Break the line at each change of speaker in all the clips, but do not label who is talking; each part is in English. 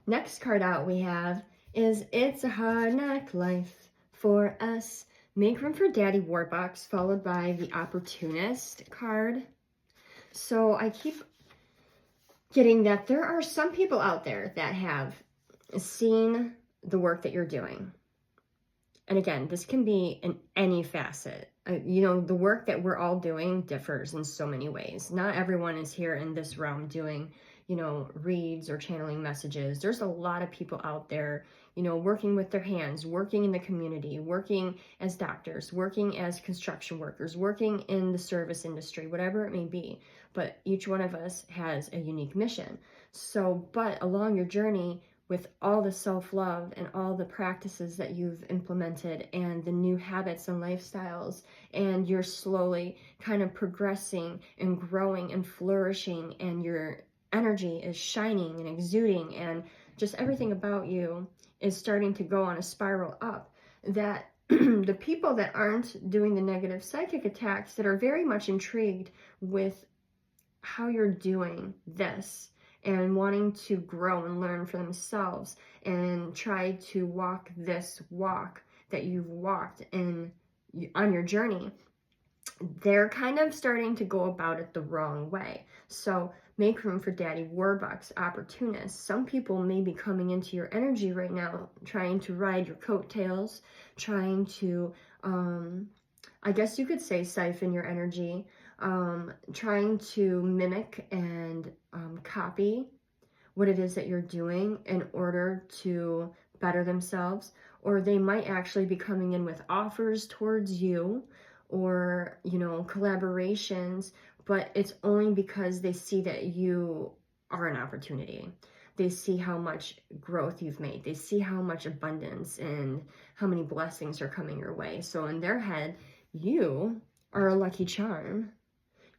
Next card out we have is It's a Hard Knock Life for Us. Make Room for Daddy Warbucks, followed by the Opportunist card. So I keep getting that there are some people out there that have seen the work that you're doing. And again, this can be in any facet. The work that we're all doing differs in so many ways. Not everyone is here in this realm doing, reads or channeling messages. There's a lot of people out there, working with their hands, working in the community, working as doctors, working as construction workers, working in the service industry, whatever it may be. But each one of us has a unique mission. So, but along your journey, with all the self-love and all the practices that you've implemented and the new habits and lifestyles, and you're slowly kind of progressing and growing and flourishing, and your energy is shining and exuding, and just everything about you is starting to go on a spiral up, that the people that aren't doing the negative psychic attacks, that are very much intrigued with how you're doing this and wanting to grow and learn for themselves and try to walk this walk that you've walked on your journey, they're kind of starting to go about it the wrong way. So make room for Daddy Warbucks, Opportunists. Some people may be coming into your energy right now, trying to ride your coattails, trying to, I guess you could say, siphon your energy, trying to mimic and copy what it is that you're doing in order to better themselves. Or they might actually be coming in with offers towards you, or collaborations, but it's only because they see that you are an opportunity. They see how much growth you've made. They see how much abundance and how many blessings are coming your way. So in their head, you are a lucky charm.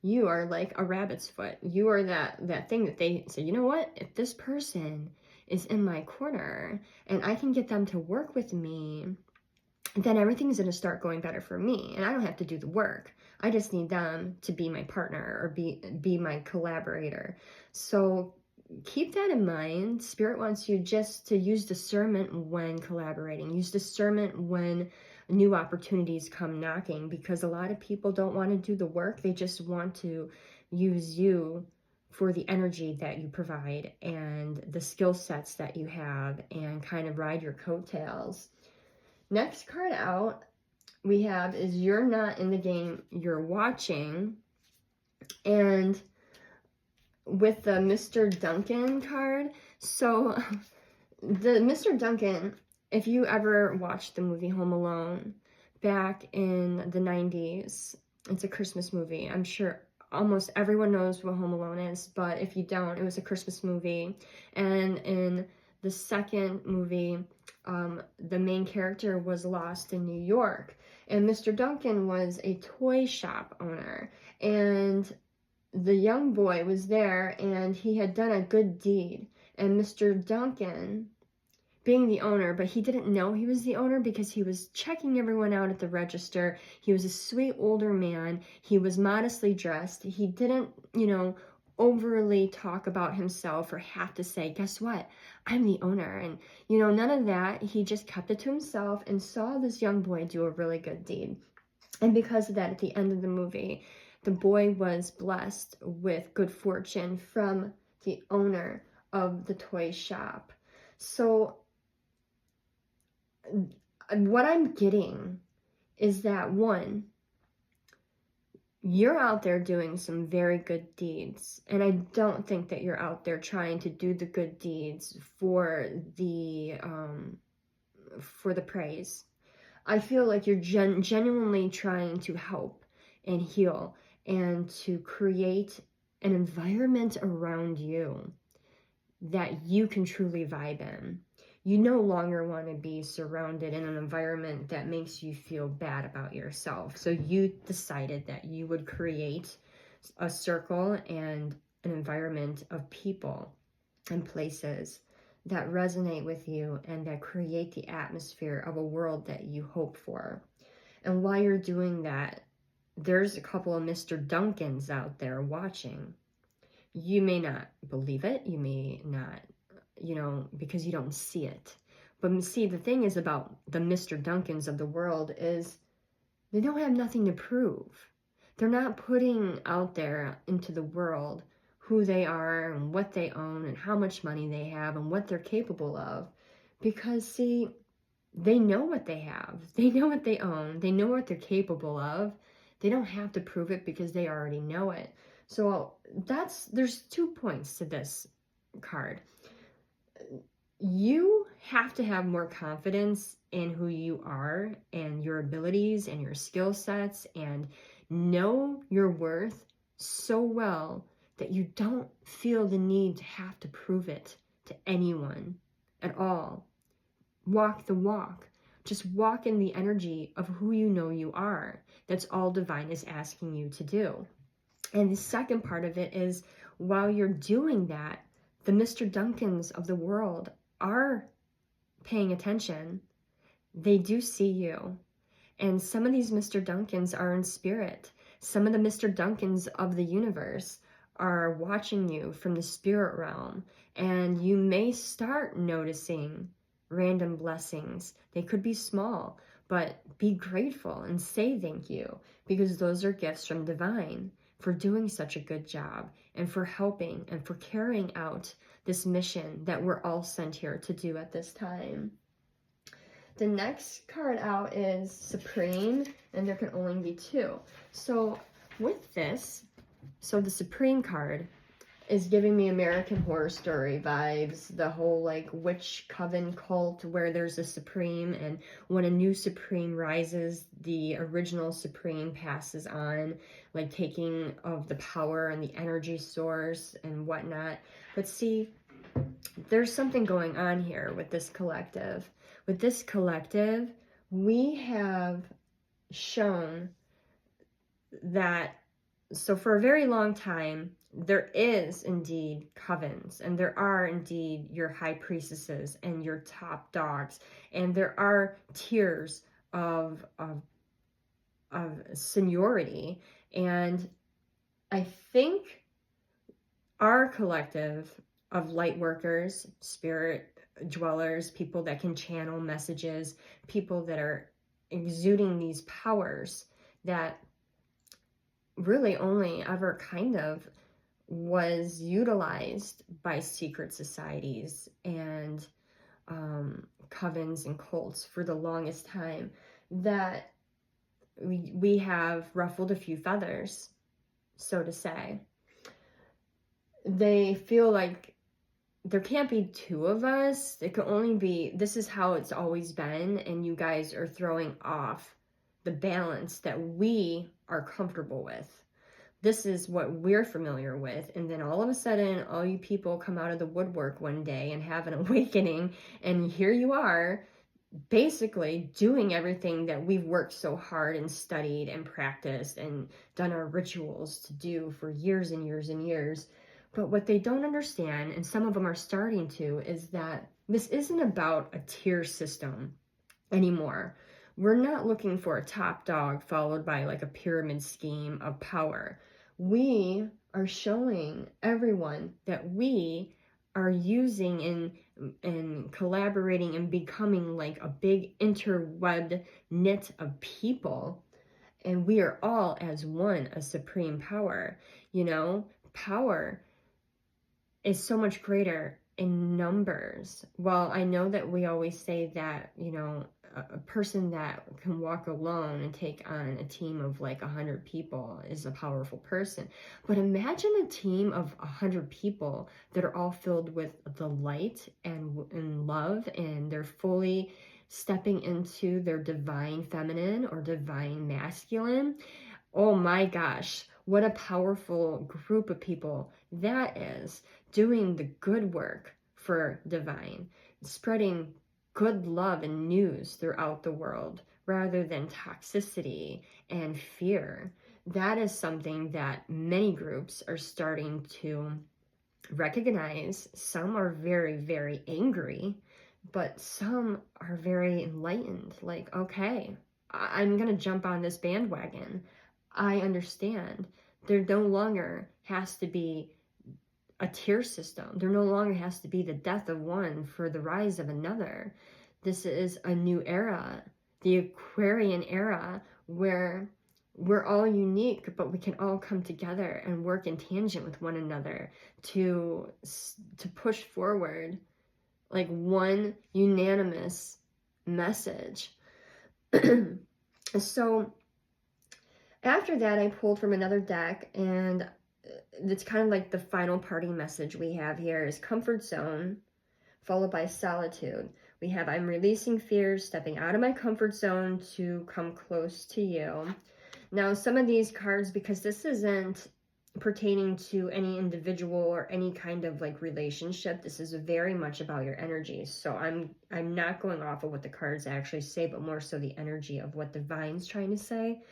You are like a rabbit's foot. You are that thing that they say, you know what? If this person is in my corner and I can get them to work with me, then everything's going to start going better for me. And I don't have to do the work. I just need them to be my partner or be my collaborator. So keep that in mind. Spirit wants you just to use discernment when collaborating. Use discernment when new opportunities come knocking, because a lot of people don't want to do the work. They just want to use you for the energy that you provide and the skill sets that you have, and kind of ride your coattails. Next card out we have is You're Not in the Game, You're Watching. And with the Mr. Duncan card, so the Mr. Duncan, if you ever watched the movie Home Alone back in the 90s, it's a Christmas movie. I'm sure almost everyone knows what Home Alone is, but if you don't, it was a Christmas movie. And in the second movie, the main character was lost in New York, and Mr. Duncan was a toy shop owner, and the young boy was there, and he had done a good deed. And Mr. Duncan, being the owner, but he didn't know he was the owner because he was checking everyone out at the register. He was a sweet older man. He was modestly dressed. He didn't, overly talk about himself or have to say, guess what? I'm the owner. And, none of that. He just kept it to himself and saw this young boy do a really good deed. And because of that, at the end of the movie, the boy was blessed with good fortune from the owner of the toy shop. So what I'm getting is that, one, you're out there doing some very good deeds, and I don't think that you're out there trying to do the good deeds for the praise. I feel like you're genuinely trying to help and heal and to create an environment around you that you can truly vibe in. You no longer want to be surrounded in an environment that makes you feel bad about yourself. So you decided that you would create a circle and an environment of people and places that resonate with you and that create the atmosphere of a world that you hope for. And while you're doing that, there's a couple of Mr. Duncans out there watching. You may not believe it. You may not because you don't see it. But see, the thing is about the Mr. Duncans of the world is they don't have nothing to prove. They're not putting out there into the world who they are and what they own and how much money they have and what they're capable of. Because, see, they know what they have. They know what they own. They know what they're capable of. They don't have to prove it because they already know it. So there's 2 points to this card. You have to have more confidence in who you are and your abilities and your skill sets, and know your worth so well that you don't feel the need to have to prove it to anyone at all. Walk the walk. Just walk in the energy of who you know you are. That's all divine is asking you to do. And the second part of it is, while you're doing that, the Mr. Duncans of the world are paying attention. They do see you. And some of these Mr. Duncans are in spirit. Some of the Mr. Duncans of the universe are watching you from the spirit realm. And you may start noticing random blessings. They could be small, but be grateful and say thank you, because those are gifts from divine for doing such a good job and for helping and for carrying out this mission that we're all sent here to do at this time. The next card out is Supreme, and there can only be 2. So with this, the Supreme card is giving me American Horror Story vibes, the whole like witch coven cult where there's a supreme, and when a new supreme rises, the original supreme passes on, like taking of the power and the energy source and whatnot. But see, there's something going on here with this collective. With this collective, we have shown that, so for a very long time, there is indeed covens, and there are indeed your high priestesses and your top dogs, and there are tiers of seniority. And I think our collective of light workers, spirit dwellers, people that can channel messages, people that are exuding these powers that really only ever kind of was utilized by secret societies and covens and cults for the longest time, that we have ruffled a few feathers, so to say. They feel like there can't be 2 of us. It could only be, this is how it's always been, and you guys are throwing off the balance that we are comfortable with. This is what we're familiar with. And then all of a sudden, all you people come out of the woodwork one day and have an awakening, and here you are, basically doing everything that we've worked so hard and studied and practiced and done our rituals to do for years and years and years. But what they don't understand, and some of them are starting to, is that this isn't about a tier system anymore. We're not looking for a top dog followed by like a pyramid scheme of power. We are showing everyone that we are using and collaborating and becoming like a big interwebbed knit of people. And we are all as one, a supreme power. Power is so much greater in numbers. Well, I know that we always say that, a person that can walk alone and take on a team of like 100 people is a powerful person. But imagine a team of 100 people that are all filled with the light and love, and they're fully stepping into their divine feminine or divine masculine. Oh my gosh, what a powerful group of people that is, doing the good work for divine, spreading good love and news throughout the world rather than toxicity and fear. That is something that many groups are starting to recognize. Some are very, very angry, but some are very enlightened. Like, okay, I'm going to jump on this bandwagon. I understand. There no longer has to be a tier system. There no longer has to be the death of one for the rise of another. This is a new era, the Aquarian era, where we're all unique, but we can all come together and work in tangent with one another to push forward like one unanimous message. So after that, I pulled from another deck, and it's kind of like the final parting message we have here is comfort zone, followed by solitude. We have I'm releasing fears, stepping out of my comfort zone to come close to you. Now, some of these cards, because this isn't pertaining to any individual or any kind of like relationship, this is very much about your energy. So I'm not going off of what the cards actually say, but more so the energy of what Divine's trying to say.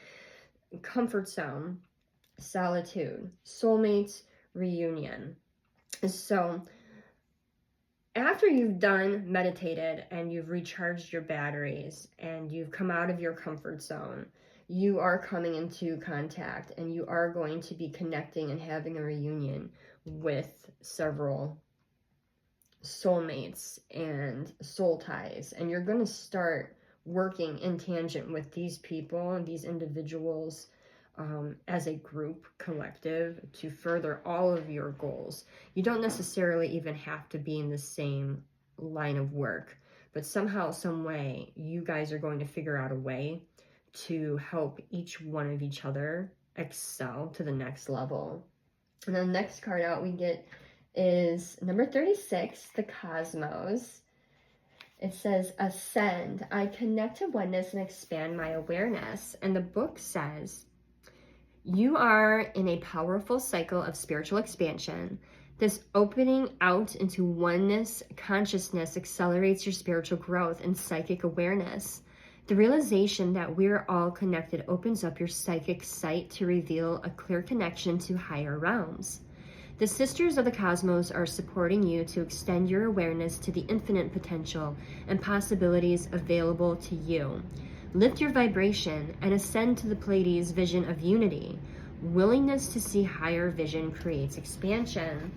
Comfort zone, solitude, soulmates, reunion. So after you've done meditated and you've recharged your batteries and you've come out of your comfort zone, you are coming into contact and you are going to be connecting and having a reunion with several soulmates and soul ties. And you're going to start working in tangent with these people and these individuals as a group collective to further all of your goals. You don't necessarily even have to be in the same line of work, but somehow, some way, you guys are going to figure out a way to help each one of each other excel to the next level. And the next card out we get is number 36, the Cosmos. It says, ascend. I connect to oneness and expand my awareness. And the book says, you are in a powerful cycle of spiritual expansion. This opening out into oneness consciousness accelerates your spiritual growth and psychic awareness. The realization that we're all connected opens up your psychic sight to reveal a clear connection to higher realms. The Sisters of the Cosmos are supporting you to extend your awareness to the infinite potential and possibilities available to you. Lift your vibration and ascend to the Pleiades vision of unity. Willingness to see higher vision creates expansion.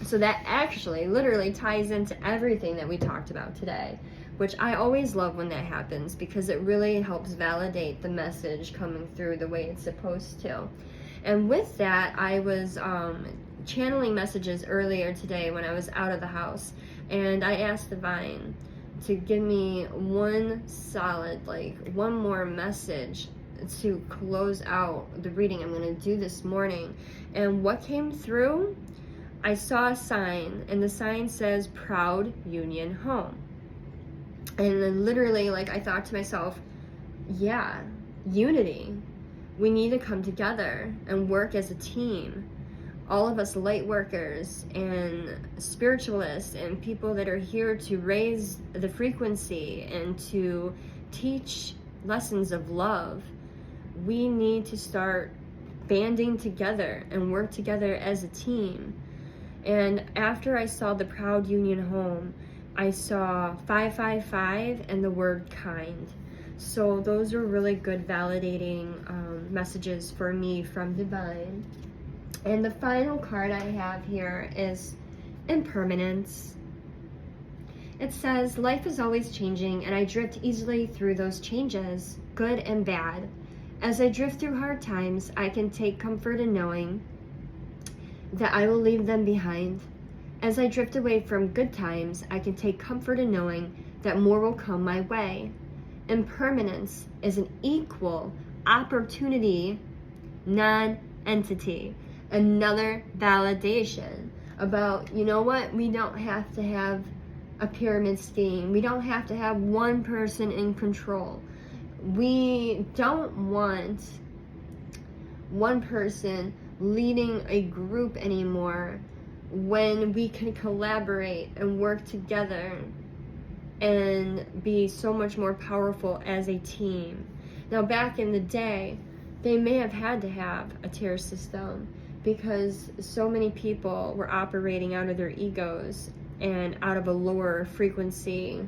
So that actually literally ties into everything that we talked about today, which I always love when that happens because it really helps validate the message coming through the way it's supposed to. And with that, I was channeling messages earlier today when I was out of the house, and I asked Divine to give me one solid, like one more message to close out the reading I'm going to do this morning. And what came through, I saw a sign, and the sign says Proud Union Home. And then literally, like, I thought to myself, yeah, unity. We need to come together and work as a team. All of us light workers and spiritualists and people that are here to raise the frequency and to teach lessons of love, we need to start banding together and work together as a team. And after I saw the Proud Union Home, I saw 555 and the word kind. So those are really good validating messages for me from Divine. And the final card I have here is Impermanence. It says, life is always changing and I drift easily through those changes, good and bad. As I drift through hard times, I can take comfort in knowing that I will leave them behind. As I drift away from good times, I can take comfort in knowing that more will come my way. Impermanence is an equal opportunity non-entity. Another validation about, you know what, we don't have to have a pyramid scheme. We don't have to have one person in control. We don't want one person leading a group anymore when we can collaborate and work together and be so much more powerful as a team. Now, back in the day, they may have had to have a tier system because so many people were operating out of their egos and out of a lower frequency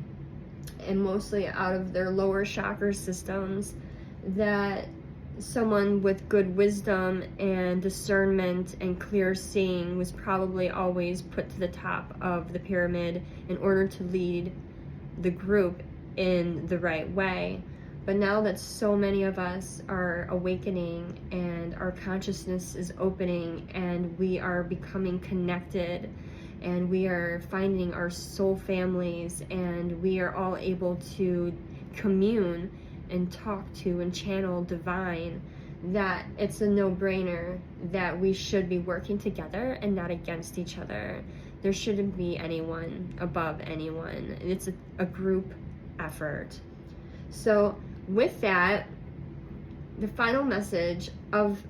and mostly out of their lower chakra systems that someone with good wisdom and discernment and clear seeing was probably always put to the top of the pyramid in order to lead the group in the right way. But now that so many of us are awakening and our consciousness is opening and we are becoming connected and we are finding our soul families and we are all able to commune and talk to and channel divine, that it's a no-brainer that we should be working together and not against each other. There shouldn't be anyone above anyone. It's a group effort. So with that, the final message of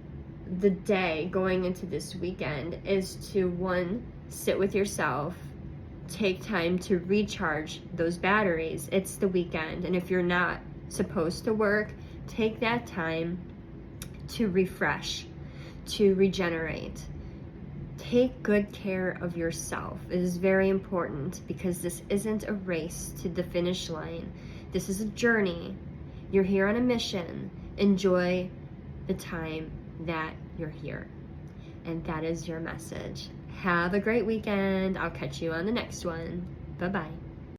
the day going into this weekend is to, one, sit with yourself, take time to recharge those batteries. It's the weekend, and if you're not supposed to work, take that time to refresh, to regenerate. Take good care of yourself. It is very important because this isn't a race to the finish line. This is a journey. You're here on a mission. Enjoy the time that you're here. And that is your message. Have a great weekend. I'll catch you on the next one. Bye-bye.